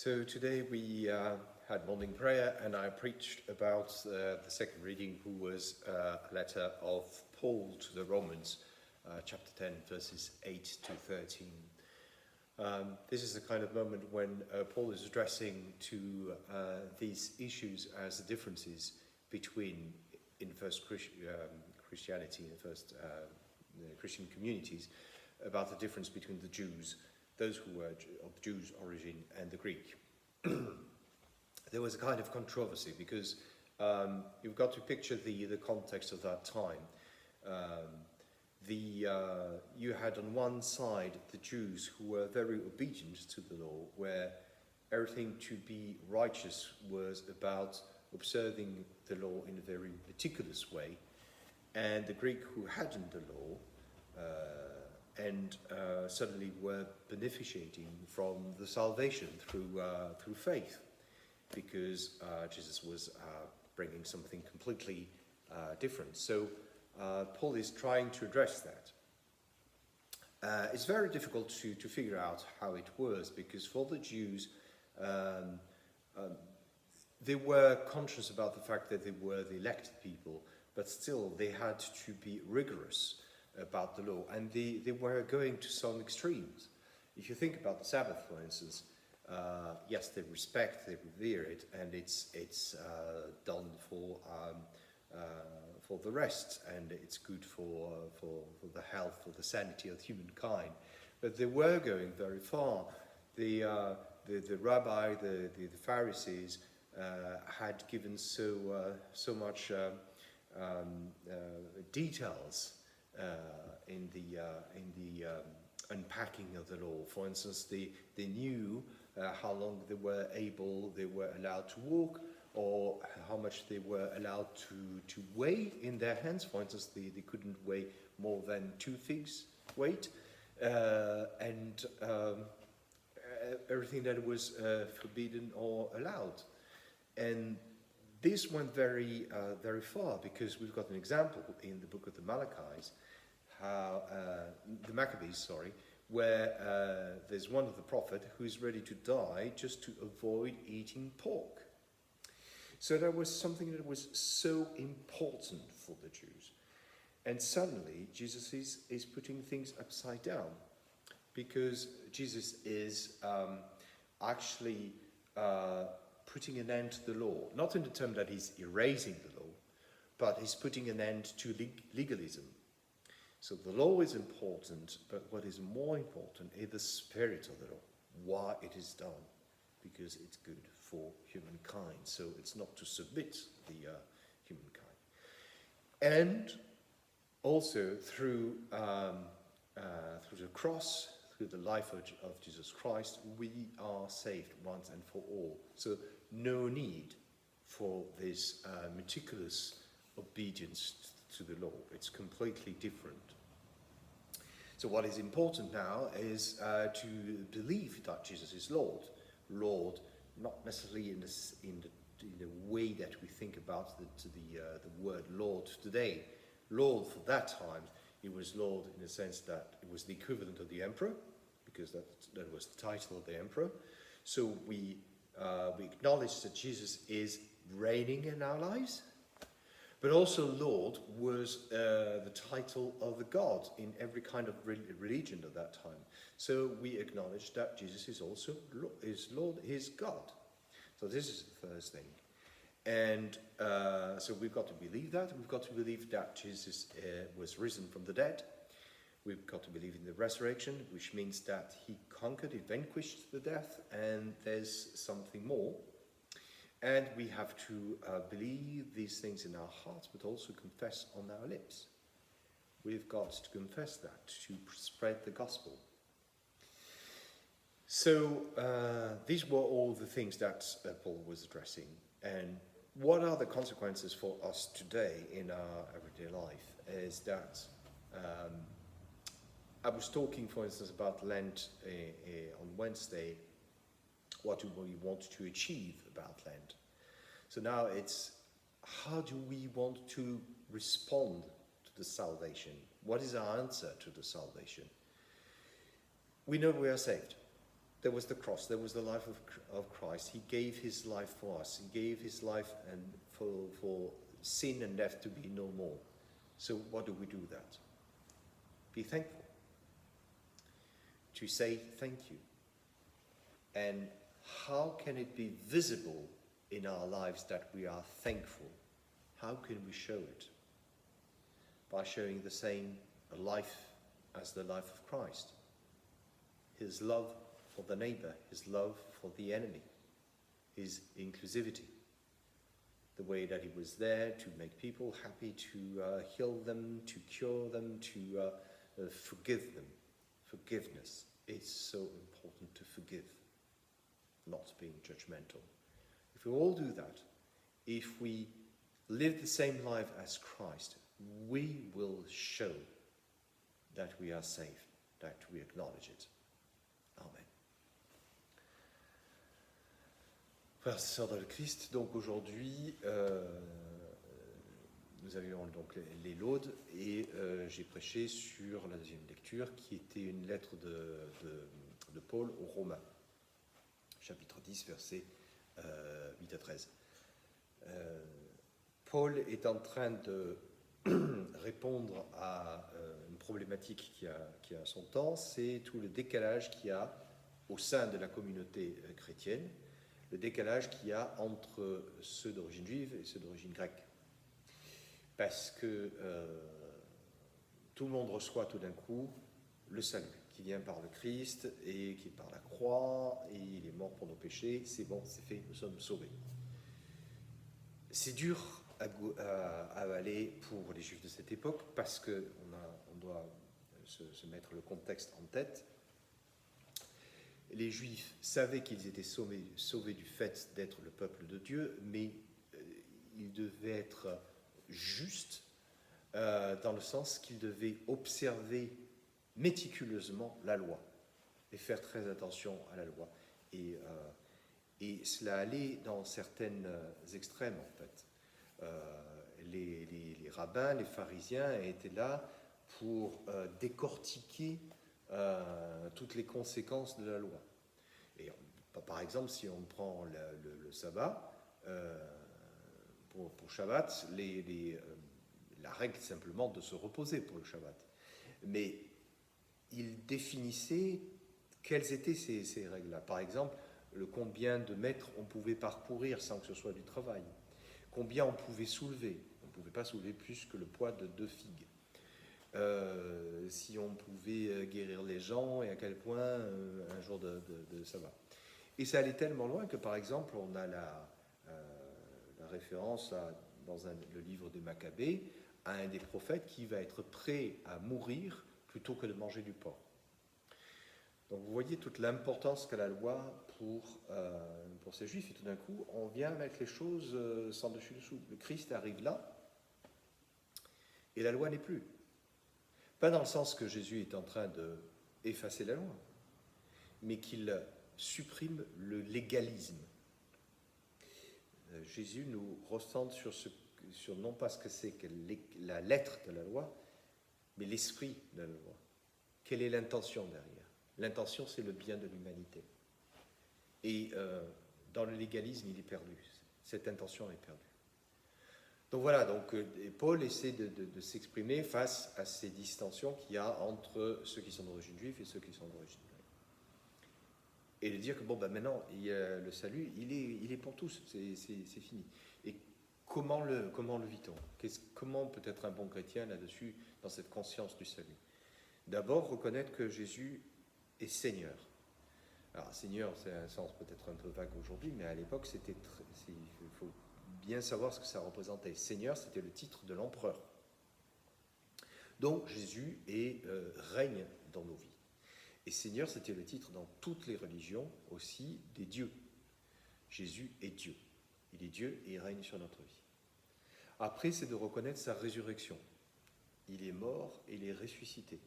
So today we had morning prayer and I preached about the second reading, who was a letter of Paul to the Romans, chapter 10, verses 8 to 13. This is the kind of moment when Paul is addressing to these issues as the differences between, in first Christianity, in the first Christian communities, about the difference between the Jews, those who were of Jews' origin, and the Greek. There was a kind of controversy because you've got to picture the context of that time. You had on one side the Jews who were very obedient to the law, where everything to be righteous was about observing the law in a very meticulous way, and the Greek who hadn't the law and suddenly were beneficiating from the salvation through faith, because Jesus was bringing something completely different. So Paul is trying to address that. It's very difficult to figure out how it was, because for the Jews, they were conscious about the fact that they were the elected people, but still they had to be rigorous about the law, and they were going to some extremes. If you think about the Sabbath, for instance, yes, they respect, they revere it, and it's done for the rest, and it's good for the health, for the sanity of humankind. But they were going very far. The rabbi, the Pharisees, had given so much details in the unpacking of the law. For instance, they knew how long they were allowed to walk, or how much they were allowed to weigh in their hands. For instance, they couldn't weigh more than 2 figs weight, and everything that was forbidden or allowed. And this went very far, because we've got an example in the book of the Maccabees, where there's one of the prophet who's ready to die just to avoid eating pork. So that was something that was so important for the Jews. And suddenly Jesus is putting things upside down, because Jesus is actually putting an end to the law, not in the term that he's erasing the law, but he's putting an end to legalism. So the law is important, but what is more important is the spirit of the law, why it is done, because it's good for humankind. So it's not to submit the humankind. And also through the cross, through the life of Jesus Christ, we are saved once and for all. So no need for this meticulous obedience to the law. It's completely different. So what is important now is to believe that Jesus is Lord. Lord, not necessarily in the way that we think about the word Lord today. Lord, for that time, it was Lord in the sense that it was the equivalent of the emperor, because that was the title of the emperor. So we acknowledge that Jesus is reigning in our lives, but also Lord was the title of the God in every kind of religion at that time. So we acknowledge that Jesus is also Lord, is God. So this is the first thing. And so we've got to believe that. We've got to believe that Jesus was risen from the dead. We've got to believe in the resurrection, which means that he conquered, he vanquished the death, and there's something more. And we have to believe these things in our hearts, but also confess on our lips. We've got to confess that, to spread the gospel. So these were all the things that Paul was addressing. And what are the consequences for us today in our everyday life is that I was talking, for instance, about Lent on Wednesday. What do we want to achieve about Lent? So now it's, how do we want to respond to the salvation? What is our answer to the salvation? We know we are saved. there was the cross, there was the life of Christ. He gave his life for us. He gave his life and for sin and death to be no more. So what do we do with that? Be thankful. To say thank you. And how can it be visible in our lives that we are thankful? How can we show it? By showing the same life as the life of Christ. His love for the neighbor, his love for the enemy, his inclusivity, the way that he was there to make people happy, to heal them, to cure them, to forgive them. Forgiveness. It's so important to forgive, not being judgmental. If we all do that, if we live the same life as Christ, we will show that we are saved, that we acknowledge it. Amen. Frères et sœurs dans le Christ, donc aujourd'hui, nous avions donc les laudes et j'ai prêché sur la deuxième lecture qui était une lettre de Paul aux Romains, chapitre 10, versets 8 à 13. Paul est en train de répondre à une problématique qui a son temps, c'est tout le décalage qu'il y a au sein de la communauté chrétienne, le décalage qu'il y a entre ceux d'origine juive et ceux d'origine grecque. Parce que tout le monde reçoit tout d'un coup le salut, qui vient par le Christ et qui est par la croix, et il est mort pour nos péchés, c'est bon, c'est fait, nous sommes sauvés. C'est dur à avaler pour les Juifs de cette époque, parce qu'on doit se mettre le contexte en tête. Les Juifs savaient qu'ils étaient sauvés du fait d'être le peuple de Dieu, mais ils devaient être justes dans le sens qu'ils devaient observer méticuleusement la loi et faire très attention à la loi. Et cela allait dans certains extrêmes, en fait. Les rabbins, les pharisiens étaient là pour décortiquer toutes les conséquences de la loi. Et par exemple, si on prend le sabbat, pour Shabbat, la règle simplement de se reposer pour le Shabbat. Mais il définissait quelles étaient ces règles-là. Par exemple, combien de mètres on pouvait parcourir sans que ce soit du travail. Combien on pouvait soulever. On ne pouvait pas soulever plus que le poids de 2 figues. Si on pouvait guérir les gens et à quel point un jour de sabbat. Et ça allait tellement loin que, par exemple, on a la référence dans le livre des Maccabées à un des prophètes qui va être prêt à mourir plutôt que de manger du porc. Donc vous voyez toute l'importance qu'a la loi pour ces Juifs, et tout d'un coup, on vient mettre les choses sans dessus-dessous. Le Christ arrive là, et la loi n'est plus. Pas dans le sens que Jésus est en train d'effacer la loi, mais qu'il supprime le légalisme. Jésus nous recentre sur non pas ce que c'est que la lettre de la loi, mais l'esprit de la loi. Quelle est l'intention derrière? L'intention, c'est le bien de l'humanité. Et dans le légalisme, il est perdu. Cette intention est perdue. Donc voilà, Paul essaie de s'exprimer face à ces distensions qu'il y a entre ceux qui sont d'origine juive et ceux qui sont d'origine grecque. Et de dire que maintenant, le salut, il est pour tous, c'est fini. Et comment le vit-on? Comment peut être un bon chrétien là-dessus, dans cette conscience du salut? D'abord, reconnaître que Jésus est Seigneur. Alors, Seigneur, c'est un sens peut-être un peu vague aujourd'hui, mais à l'époque, il faut bien savoir ce que ça représentait. Seigneur, c'était le titre de l'empereur. Donc, Jésus règne dans nos vies. Et Seigneur, c'était le titre dans toutes les religions aussi des dieux. Jésus est Dieu. Il est Dieu et il règne sur notre vie. Après, c'est de reconnaître sa résurrection. Il est mort et il est ressuscité.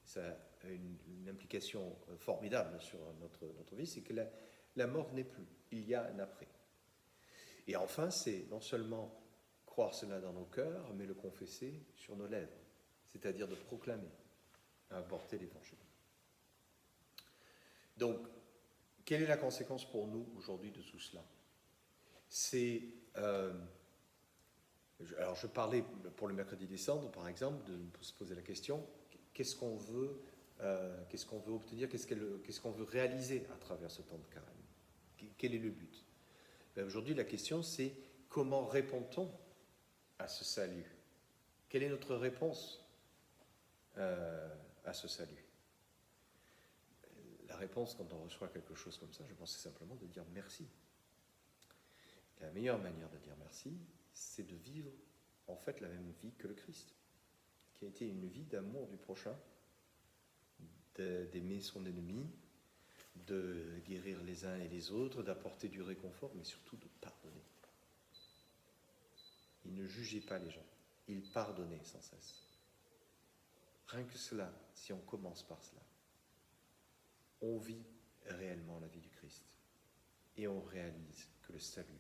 Ça a une implication formidable sur notre vie, c'est que la mort n'est plus. Il y a un après. Et enfin, c'est non seulement croire cela dans nos cœurs, mais le confesser sur nos lèvres. C'est-à-dire de proclamer, apporter l'évangile. Donc, Quelle est la conséquence pour nous aujourd'hui de tout cela? C'est... alors je parlais pour le mercredi des cendres, par exemple, de se poser la question, qu'est-ce qu'on veut obtenir, qu'est-ce qu'on veut réaliser à travers ce temps de carême? Quel est le but? Aujourd'hui, la question, c'est comment répond-on à ce salut? Quelle est notre réponse à ce salut? La réponse, quand on reçoit quelque chose comme ça, je pense, c'est simplement de dire merci. La meilleure manière de dire merci, c'est de vivre en fait la même vie que le Christ, qui a été une vie d'amour du prochain, d'aimer son ennemi, de guérir les uns et les autres, d'apporter du réconfort, mais surtout de pardonner. Il ne jugeait pas les gens, il pardonnait sans cesse. Rien que cela, si on commence par cela, on vit réellement la vie du Christ et on réalise que le salut